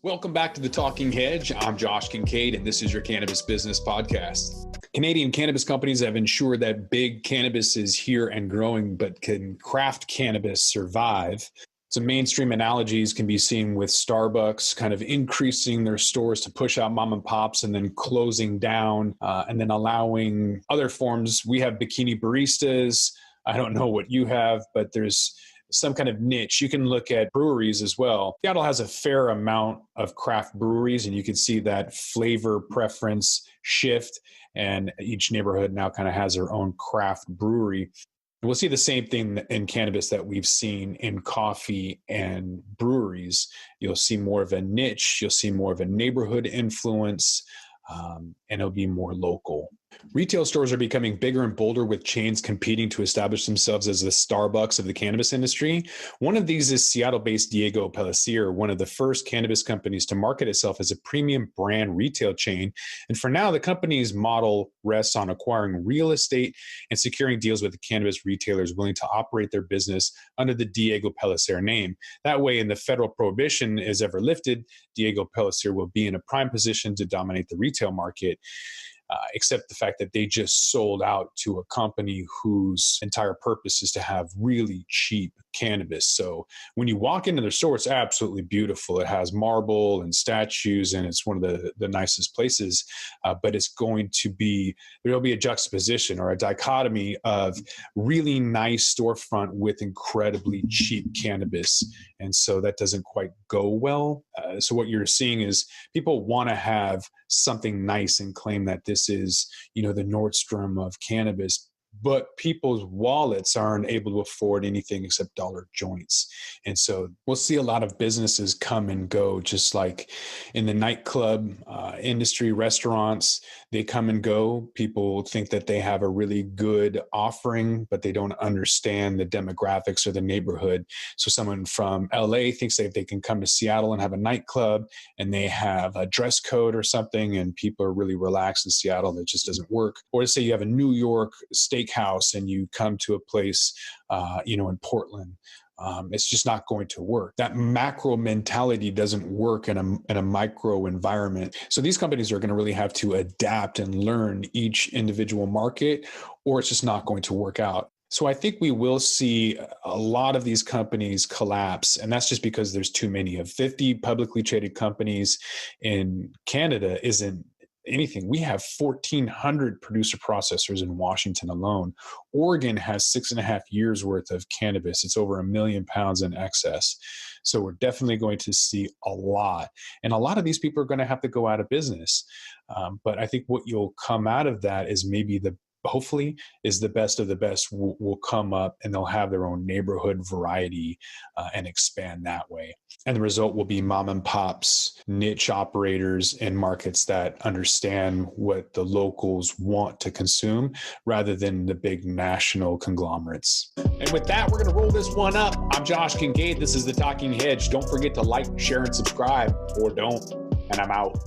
Welcome back to the Talking Hedge. I'm Josh Kincaid, and this is your Cannabis Business Podcast. Canadian cannabis companies have ensured that big cannabis is here and growing, but can craft cannabis survive? Some mainstream analogies can be seen with Starbucks kind of increasing their stores to push out mom and pops and then closing down and then allowing other forms. We have bikini baristas. I don't know what you have, but there's some kind of niche. You can look at breweries as well. Seattle has a fair amount of craft breweries, and you can see that flavor preference shift, and each neighborhood now kind of has their own craft brewery. And we'll see the same thing in cannabis that we've seen in coffee and breweries. You'll see more of a niche, you'll see more of a neighborhood influence, and it'll be more local. Retail stores are becoming bigger and bolder, with chains competing to establish themselves as the Starbucks of the cannabis industry. One of these is Seattle-based Diego Pellicer, one of the first cannabis companies to market itself as a premium brand retail chain. And for now, the company's model rests on acquiring real estate and securing deals with the cannabis retailers willing to operate their business under the Diego Pellicer name. That way, in the federal prohibition is ever lifted, Diego Pellicer will be in a prime position to dominate the retail market. Except the fact that they just sold out to a company whose entire purpose is to have really cheap cannabis. So when you walk into their store, it's absolutely beautiful. It has marble and statues, and it's one of the nicest places. But it's going to be, there'll be a juxtaposition or a dichotomy of really nice storefront with incredibly cheap cannabis. And so that doesn't quite go well. So what you're seeing is people want to have something nice and claim that this is, the Nordstrom of cannabis, but people's wallets aren't able to afford anything except dollar joints. And so we'll see a lot of businesses come and go, just like in the nightclub industry, restaurants, they come and go. People think that they have a really good offering, but they don't understand the demographics or the neighborhood. So someone from LA thinks that they can come to Seattle and have a nightclub, and they have a dress code or something, and people are really relaxed in Seattle. That just doesn't work. Or to say you have a New York steakhouse and you come to a place, in Portland. It's just not going to work. That macro mentality doesn't work in a micro environment. So these companies are going to really have to adapt and learn each individual market, or it's just not going to work out. So I think we will see a lot of these companies collapse, and that's just because there's too many. Of 50 publicly traded companies in Canada isn't anything. We have 1,400 producer processors in Washington alone. Oregon has 6.5 years worth of cannabis. It's over 1 million pounds in excess. So we're definitely going to see a lot. And a lot of these people are going to have to go out of business. But I think what you'll come out of that is maybe hopefully is the best of the best will come up, and they'll have their own neighborhood variety and expand that way. And the result will be mom and pops, niche operators in markets that understand what the locals want to consume rather than the big national conglomerates. And with that, we're going to roll this one up. I'm Josh Kincaid. This is the Talking Hedge. Don't forget to like, share, and subscribe, or don't. And I'm out.